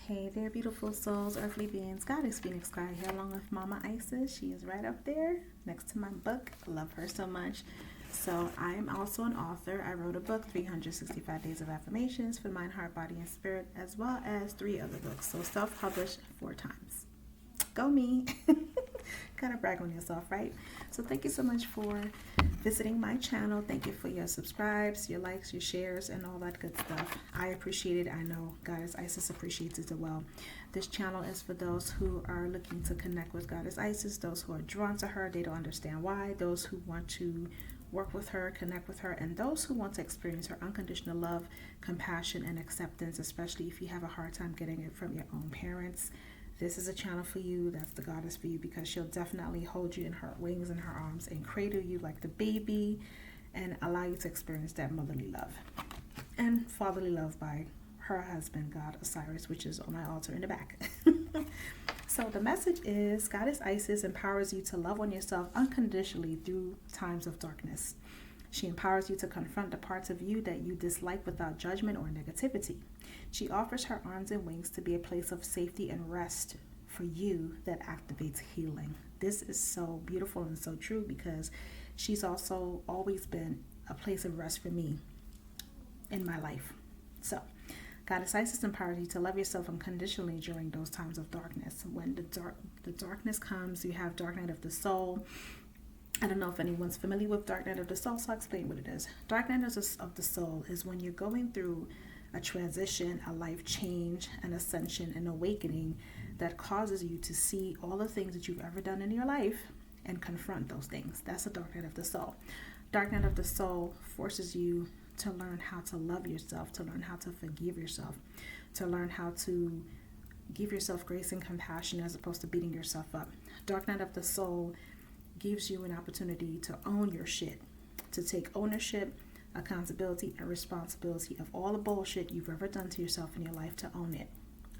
Hey there, beautiful souls, earthly beings. Goddess Phoenix Sky here, along with Mama Isis. She is right up there next to my book. I love her so much. So, I am also an author. I wrote a book, 365 Days of Affirmations for Mind, Heart, Body, and Spirit, as well as 3 other books. So, self published 4 times. Go me. Gotta brag on yourself, right? So thank you so much for visiting my channel. Thank you for your subscribes, your likes, your shares, and all that good stuff. I appreciate it. I know Goddess Isis appreciates it as well. This channel is for those who are looking to connect with Goddess Isis, those who are drawn to her, they don't understand why, those who want to work with her, connect with her, and those who want to experience her unconditional love, compassion, and acceptance, especially if you have a hard time getting it from your own parents. This is a channel for you. That's the goddess for you, because she'll definitely hold you in her wings and her arms and cradle you like the baby and allow you to experience that motherly love and fatherly love by her husband, God Osiris, which is on my altar in the back. So the message is Goddess Isis empowers you to love on yourself unconditionally through times of darkness. She empowers you to confront the parts of you that you dislike without judgment or negativity. She offers her arms and wings to be a place of safety and rest for you that activates healing. This is so beautiful and so true, because she's also always been a place of rest for me in my life. So, Goddess Isis empowers you to love yourself unconditionally during those times of darkness. When the darkness comes, you have dark night of the soul. I don't know if anyone's familiar with dark night of the soul, so I'll explain what it is. Dark night of the soul is when you're going through a transition, a life change, an ascension, an awakening that causes you to see all the things that you've ever done in your life and confront those things. That's the dark night of the soul. Dark night of the soul forces you to learn how to love yourself, to learn how to forgive yourself, to learn how to give yourself grace and compassion as opposed to beating yourself up. Dark night of the soul gives you an opportunity to own your shit, to take ownership, accountability, and responsibility of all the bullshit you've ever done to yourself in your life, to own it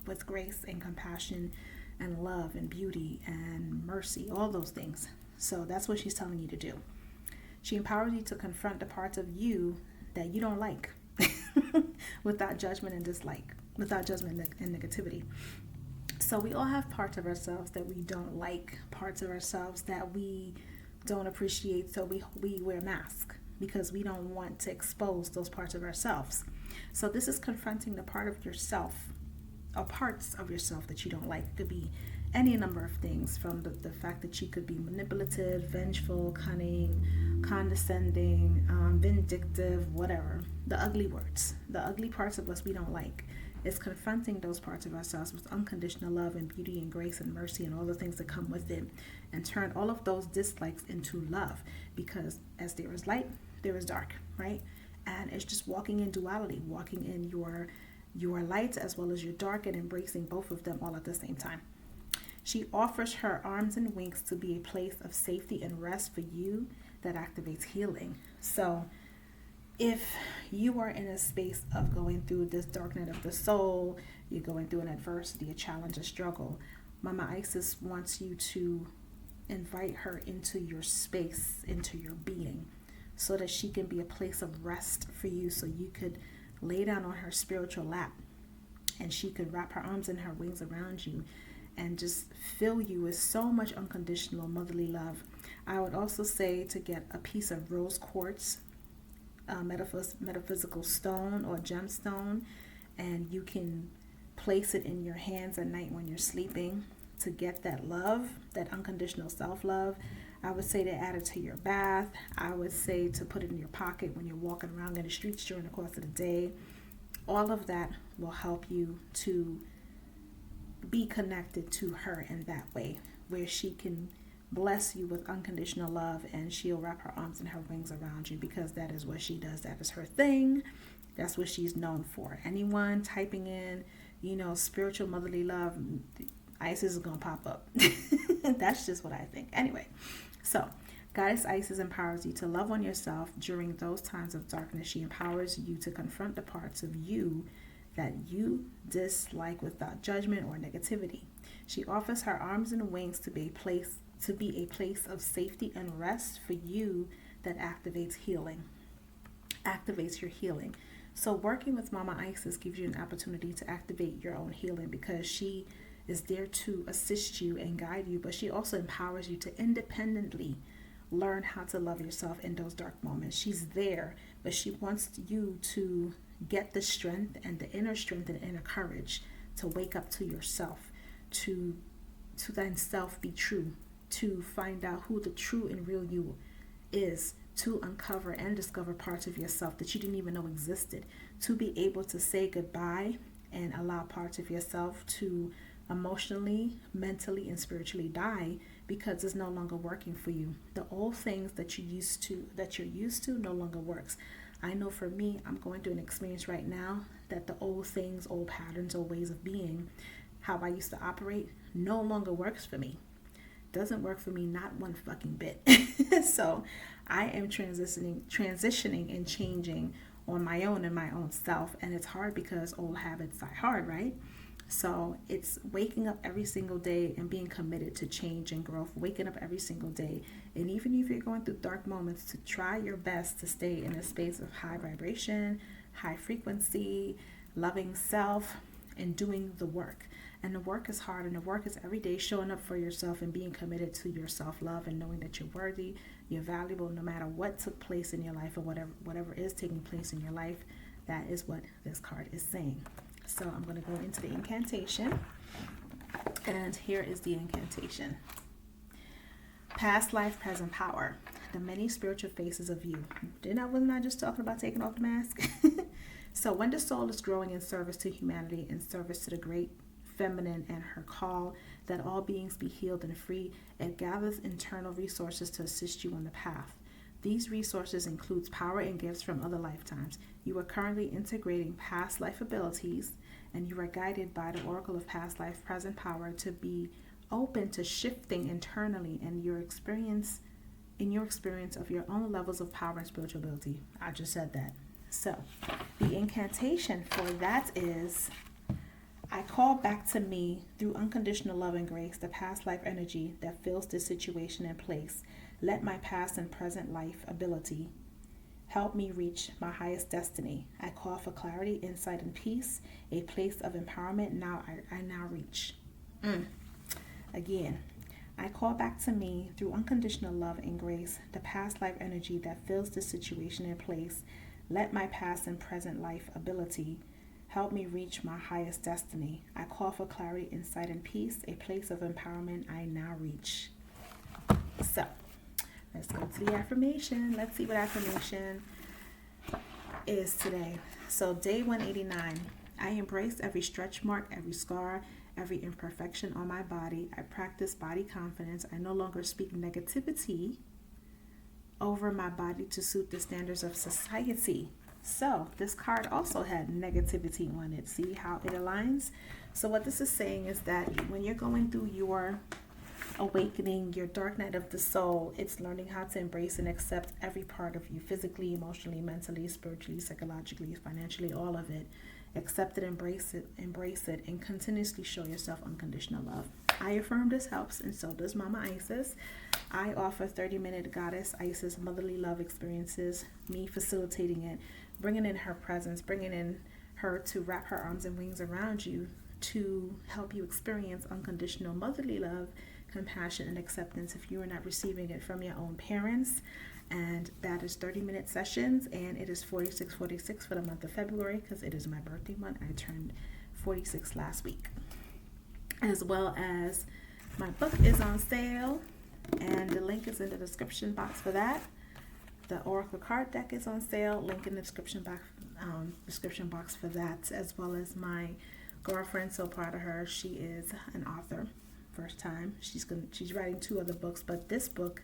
with grace and compassion and love and beauty and mercy, all those things. So that's what she's telling you to do. She empowers you to confront the parts of you that you don't like without judgment and dislike, without judgment and negativity. So we all have parts of ourselves that we don't like, parts of ourselves that we don't appreciate, so we wear masks because we don't want to expose those parts of ourselves. So this is confronting the part of yourself, or parts of yourself that you don't like. It could be any number of things, from the fact that you could be manipulative, vengeful, cunning, condescending, vindictive, whatever. The ugly words, the ugly parts of us we don't like. Is confronting those parts of ourselves with unconditional love and beauty and grace and mercy and all the things that come with it, and turn all of those dislikes into love, because as there is light, there is dark, right? And it's just walking in duality, walking in your light as well as your dark, and embracing both of them all at the same time. She offers her arms and wings to be a place of safety and rest for you that activates healing. So if you are in a space of going through this dark night of the soul, you're going through an adversity, a challenge, a struggle, Mama Isis wants you to invite her into your space, into your being, so that she can be a place of rest for you, so you could lay down on her spiritual lap and she could wrap her arms and her wings around you and just fill you with so much unconditional motherly love. I would also say to get a piece of rose quartz, metaphysical stone or gemstone, and you can place it in your hands at night when you're sleeping to get that love, that unconditional self-love. I would say to add it to your bath. I would say to put it in your pocket when you're walking around in the streets during the course of the day. All of that will help you to be connected to her in that way, where she can bless you with unconditional love, and she'll wrap her arms and her wings around you, because that is what she does. That is her thing. That's what she's known for. Anyone typing in, spiritual motherly love, Isis is going to pop up. That's just what I think. Anyway, so Goddess Isis empowers you to love on yourself during those times of darkness. She empowers you to confront the parts of you that you dislike without judgment or negativity. She offers her arms and wings to be a place of safety and rest for you that activates healing, activates your healing. So working with Mama Isis gives you an opportunity to activate your own healing, because she is there to assist you and guide you, but she also empowers you to independently learn how to love yourself in those dark moments. She's there, but she wants you to get the strength and the inner strength and inner courage to wake up to yourself, to thyself be true, to find out who the true and real you is, to uncover and discover parts of yourself that you didn't even know existed, to be able to say goodbye and allow parts of yourself to emotionally, mentally, and spiritually die because it's no longer working for you. The old things that you're used to no longer works. I know for me, I'm going through an experience right now that the old things, old patterns, old ways of being, how I used to operate, no longer works for me. Doesn't work for me, not one fucking bit. So I am transitioning and changing on my own and my own self. And it's hard because old habits die hard, right? So it's waking up every single day and being committed to change and growth, waking up every single day. And even if you're going through dark moments, to try your best to stay in a space of high vibration, high frequency, loving self, and doing the work. And the work is hard, and the work is every day showing up for yourself and being committed to your self-love and knowing that you're worthy, you're valuable, no matter what took place in your life or whatever is taking place in your life. That is what this card is saying. So I'm going to go into the incantation, and here is the incantation. Past life, present power, the many spiritual faces of you. Wasn't I just talking about taking off the mask? So when the soul is growing in service to humanity, in service to the great feminine and her call that all beings be healed and free, it gathers internal resources to assist you on the path. These resources includes power and gifts from other lifetimes. You are currently integrating past life abilities, and you are guided by the Oracle of Past Life Present Power to be open to shifting internally in your experience of your own levels of power and spiritual ability. I just said that. So the incantation for that is, I call back to me through unconditional love and grace the past life energy that fills this situation in place. Let my past and present life ability help me reach my highest destiny. I call for clarity, insight, and peace, a place of empowerment I now reach. Again, I call back to me through unconditional love and grace the past life energy that fills this situation in place. Let my past and present life ability help me reach my highest destiny. I call for clarity, insight, and peace, a place of empowerment I now reach. So, let's go to the affirmation. Let's see what affirmation is today. So, day 189. I embrace every stretch mark, every scar, every imperfection on my body. I practice body confidence. I no longer speak negativity over my body to suit the standards of society. So this card also had negativity on it. See how it aligns? So what this is saying is that when you're going through your awakening, your dark night of the soul, it's learning how to embrace and accept every part of you, physically, emotionally, mentally, spiritually, psychologically, financially, all of it. Accept it, embrace it, and continuously show yourself unconditional love. I affirm this helps, and so does Mama Isis. I offer 30-minute Goddess Isis motherly love experiences, me facilitating it, bringing in her presence, bringing in her to wrap her arms and wings around you to help you experience unconditional motherly love, compassion, and acceptance if you are not receiving it from your own parents. And that is 30-minute sessions, and it is $46.46 for the month of February because it is my birthday month. I turned 46 last week. As well as my book is on sale, and the link is in the description box for that. The Oracle card deck is on sale, link in the description box for that, as well as my girlfriend, so proud of her. She is an author, first time. She's writing 2 other books, but this book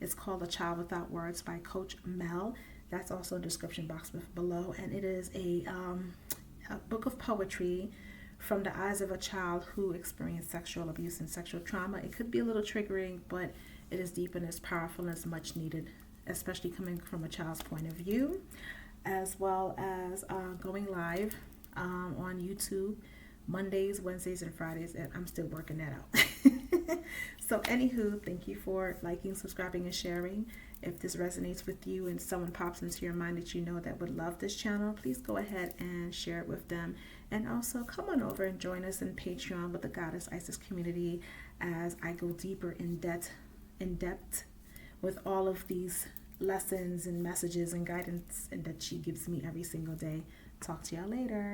is called A Child Without Words by Coach Mel. That's also in the description box below, and it is a book of poetry from the eyes of a child who experienced sexual abuse and sexual trauma. It could be a little triggering, but it is deep and it's powerful and it's much needed, especially coming from a child's point of view, as well as going live on YouTube Mondays, Wednesdays, and Fridays, and I'm still working that out. So anywho, thank you for liking, subscribing, and sharing, If this resonates with you and someone pops into your mind that you know that would love this channel, please go ahead and share it with them. And also come on over and join us in Patreon with the Goddess Isis community as I go deeper in depth with all of these lessons and messages and guidance and that she gives me every single day. Talk to y'all later.